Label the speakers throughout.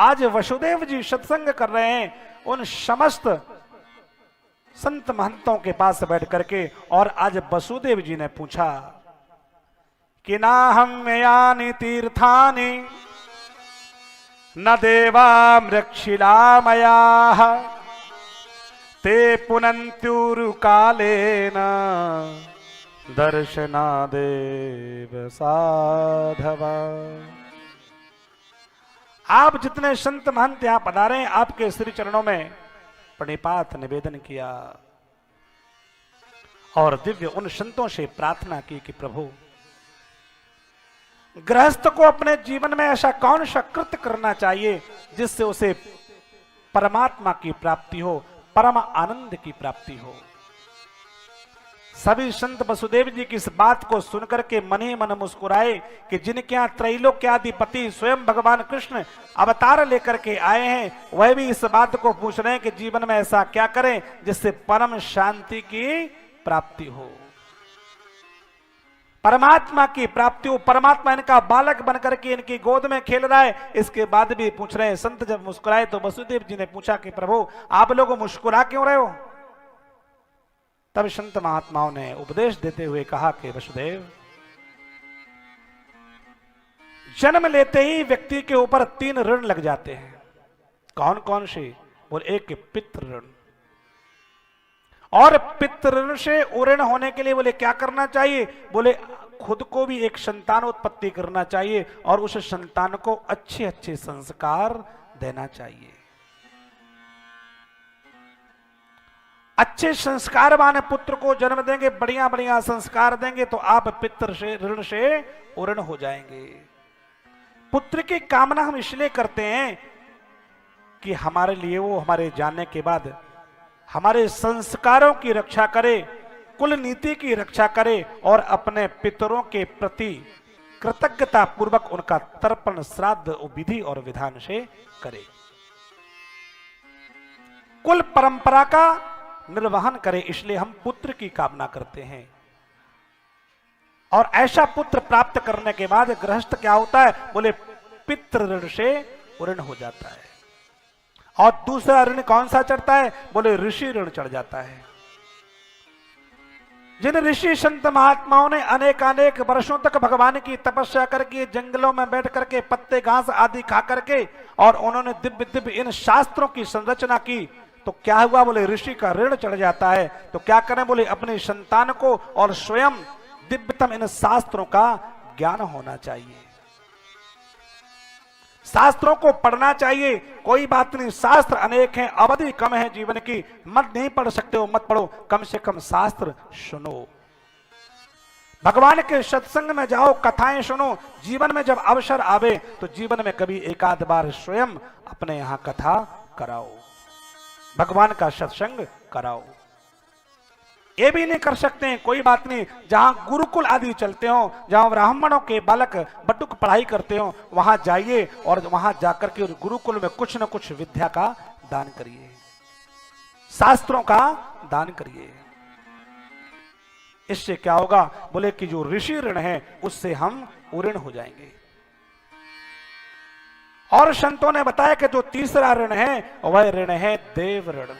Speaker 1: आज वसुदेव जी सत्संग कर रहे हैं उन समस्त संत महंतों के पास बैठ करके। और आज वसुदेव जी ने पूछा कि ना हम यानी तीर्थानि न देवा मृक्षिला मया ते पुनन्त्युरु कालेन दर्शनादेव साधवा। आप जितने संत महंत यहां पधारे हैं, आपके श्री चरणों में प्रणिपात निवेदन किया और दिव्य उन संतों से प्रार्थना की कि प्रभु, गृहस्थ को अपने जीवन में ऐसा कौन सा कृत्य करना चाहिए जिससे उसे परमात्मा की प्राप्ति हो, परम आनंद की प्राप्ति हो। सभी संत वसुदेव जी की इस बात को सुनकर के मन ही मन मुस्कुराए कि जिनके यहां त्रैलोक्याधिपति स्वयं भगवान कृष्ण अवतार लेकर के आए हैं, वह भी इस बात को पूछ रहे हैं कि जीवन में ऐसा क्या करें जिससे परम शांति की प्राप्ति हो, परमात्मा की प्राप्ति हो। परमात्मा इनका बालक बनकर के इनकी गोद में खेल रहा है, इसके बाद भी पूछ रहे हैं। संत जब मुस्कुराए तो वसुदेव जी ने पूछा कि प्रभु, आप लोग मुस्कुरा क्यों रहे हो? तब संत महात्माओं ने उपदेश देते हुए कहा कि वसुदेव, जन्म लेते ही व्यक्ति के ऊपर 3 ऋण लग जाते हैं। कौन कौन से? बोले एक पितृ ऋण, और पितृ ऋण से उऋण होने के लिए बोले क्या करना चाहिए? बोले खुद को भी एक संतान उत्पत्ति करना चाहिए और उस संतान को अच्छे अच्छे संस्कार देना चाहिए। अच्छे संस्कार वाले पुत्र को जन्म देंगे, बढ़िया बढ़िया संस्कार देंगे तो आप पितृ से ऋण से उऋण हो जाएंगे। पुत्र की कामना हम इसलिए करते हैं कि हमारे लिए वो हमारे जाने के बाद हमारे संस्कारों की रक्षा करे, कुल नीति की रक्षा करे और अपने पितरों के प्रति कृतज्ञता पूर्वक उनका तर्पण श्राद्ध विधि और विधान से करे, कुल परंपरा का निर्वहन करे। इसलिए हम पुत्र की कामना करते हैं। और ऐसा पुत्र प्राप्त करने के बाद गृहस्थ क्या होता है? बोले पितृ ऋण से उऋण हो जाता है। और दूसरा ऋण कौन सा चढ़ता है? बोले ऋषि ऋण चढ़ जाता है। जिन ऋषि संत महात्माओं ने अनेक वर्षों तक भगवान की तपस्या करके जंगलों में बैठ करके पत्ते घास आदि खा करके और उन्होंने दिव्य दिव्य इन शास्त्रों की संरचना की, तो क्या हुआ? बोले ऋषि का ऋण चढ़ जाता है। तो क्या करें? बोले अपने संतान को और स्वयं दिव्यतम इन शास्त्रों का ज्ञान होना चाहिए, शास्त्रों को पढ़ना चाहिए। कोई बात नहीं, शास्त्र अनेक हैं, अवधि कम है जीवन की, मत नहीं पढ़ सकते हो मत पढ़ो, कम से कम शास्त्र सुनो, भगवान के सत्संग में जाओ, कथाएं सुनो। जीवन में जब अवसर आवे तो जीवन में कभी एक आध बार स्वयं अपने यहां कथा कराओ, भगवान का सत्संग कराओ। ये भी नहीं कर सकते हैं, कोई बात नहीं, जहां गुरुकुल आदि चलते हो, जहां ब्राह्मणों के बालक बटुक पढ़ाई करते हो, वहां जाइए और वहां जाकर के गुरुकुल में कुछ न कुछ विद्या का दान करिए, शास्त्रों का दान करिए। इससे क्या होगा? बोले कि जो ऋषि ऋण है उससे हम उऋण हो जाएंगे। और संतों ने बताया कि जो तीसरा ऋण है वह ऋण है देव ऋण।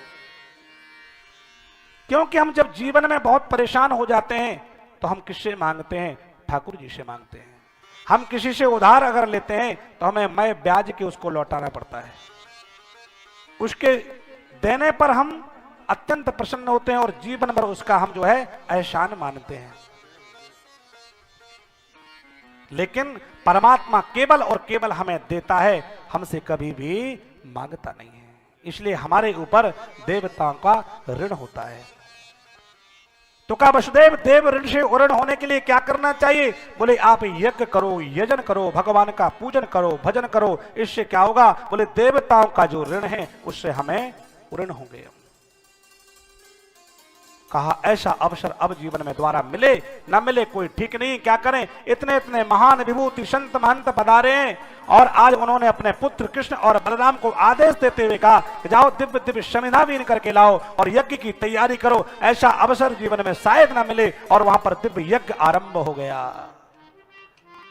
Speaker 1: क्योंकि हम जब जीवन में बहुत परेशान हो जाते हैं तो हम किससे मांगते हैं? ठाकुर जी से मांगते हैं। हम किसी से उधार अगर लेते हैं तो हमें मैं ब्याज के उसको लौटाना पड़ता है। उसके देने पर हम अत्यंत प्रसन्न होते हैं और जीवन भर उसका हम जो है एहसान मानते हैं। लेकिन परमात्मा केवल और केवल हमें देता है, हमसे कभी भी मांगता नहीं है। इसलिए हमारे ऊपर देवताओं का ऋण होता है। तो कहा वसुदेव, देव ऋण से उऋण होने के लिए क्या करना चाहिए? बोले आप यज्ञ करो, यजन करो, भगवान का पूजन करो, भजन करो। इससे क्या होगा? बोले देवताओं का जो ऋण है उससे हमें उऋण होंगे। कहा ऐसा अवसर अब जीवन में द्वारा मिले न मिले कोई ठीक नहीं, क्या करें? इतने इतने महान विभूति संत महंत पधारे हैं और आज उन्होंने अपने पुत्र कृष्ण और बलराम को आदेश देते हुए कहा कि जाओ दिव्य दिव्य शमिना बीन करके लाओ और यज्ञ की तैयारी करो। ऐसा अवसर जीवन में शायद न मिले और वहां पर दिव्य यज्ञ आरंभ हो गया।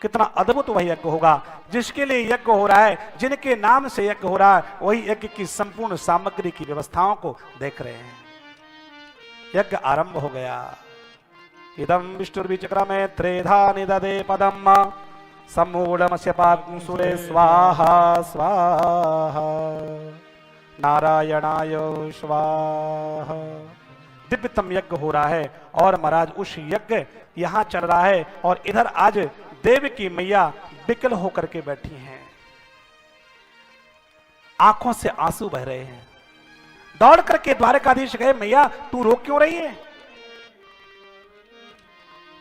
Speaker 1: कितना अद्भुत वह यज्ञ होगा जिसके लिए यज्ञ हो रहा है, जिनके नाम से यज्ञ हो रहा है, वही यज्ञ की संपूर्ण सामग्री की व्यवस्थाओं को देख रहे हैं। यज्ञ आरंभ हो गया। इदम विष्णुर्विचक्रमे त्रेधा निददे पदम सम्मूढ़मस्य पाग्सुरे स्वाहा स्वाहा नारायणाय स्वाहा। दिव्यतम यज्ञ हो रहा है और महाराज उस यज्ञ यहां चल रहा है और इधर आज देव की मैया विकल होकर के बैठी हैं, आंखों से आंसू बह रहे हैं। दौड़ करके द्वारकाधीश गए, मैया तू रो क्यों रही है?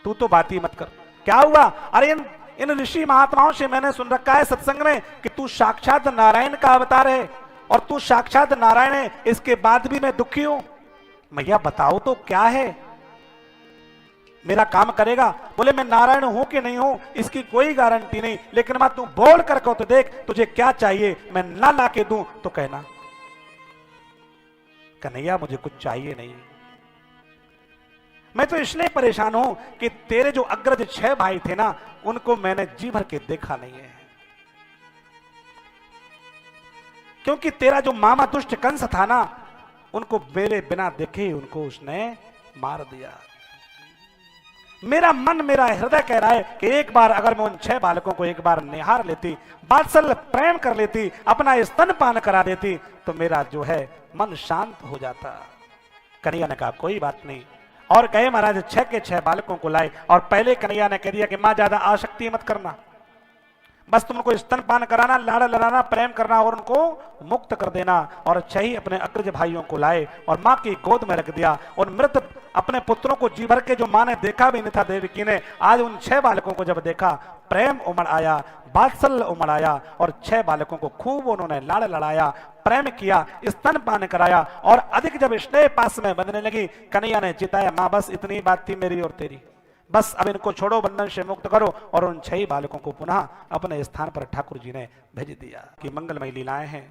Speaker 1: तू तो बात ही मत कर, क्या हुआ? अरे इन ऋषि महात्माओं से मैंने सुन रखा है सत्संग में कि तू साक्षात नारायण का अवतार है और तू साक्षात नारायण है, इसके बाद भी मैं दुखी हूं। मैया बताओ तो क्या है, मेरा काम करेगा? बोले मैं नारायण हूं कि नहीं हूं इसकी कोई गारंटी नहीं, लेकिन मैं तू बोल कर कहो तो देख तुझे क्या चाहिए, मैं ना ला के दूं तो कहना। कन्हैया मुझे कुछ चाहिए नहीं, मैं तो इसलिए परेशान हूं कि तेरे जो अग्रज 6 भाई थे ना, उनको मैंने जी भर के देखा नहीं है, क्योंकि तेरा जो मामा दुष्ट कंस था ना, उनको मेरे बिना देखे उनको उसने मार दिया। मेरा मन, मेरा हृदय कह रहा है कि एक बार अगर मैं उन 6 बालकों को एक बार निहार लेती, वात्सल्य प्रेम कर लेती, अपना स्तनपान करा देती, तो मेरा जो है मन शांत हो जाता। कन्हैया ने कहा कोई बात नहीं, और कहे महाराज 6 के 6 बालकों को लाए और पहले कन्हैया ने कह दिया कि मां ज्यादा आसक्ति मत करना, बस तुमको स्तनपान कराना, लाड़ लड़ाना, प्रेम करना और उनको मुक्त कर देना। और 6 ही अपने अग्रज भाइयों को लाए और मां की गोद में रख दिया। और मृत अपने पुत्रों को जी भर के जो मां ने देखा भी नहीं था देवकी ने, आज उन 6 बालकों को जब देखा, प्रेम उमड़ आया, वात्सल्य उमड़ आया और 6 बालकों को खूब उन्होंने लाड़ लड़ाया, प्रेम किया, स्तनपान कराया और अधिक जब स्नेह पास में बंधने लगी, कन्हैया ने चिताया मां बस इतनी बात थी मेरी और तेरी, बस अब इनको छोड़ो, बंधन से मुक्त करो। और उन 6 बालकों को पुनः अपने स्थान पर ठाकुर जी ने भेज दिया। कि मंगलमय लीलाएं हैं।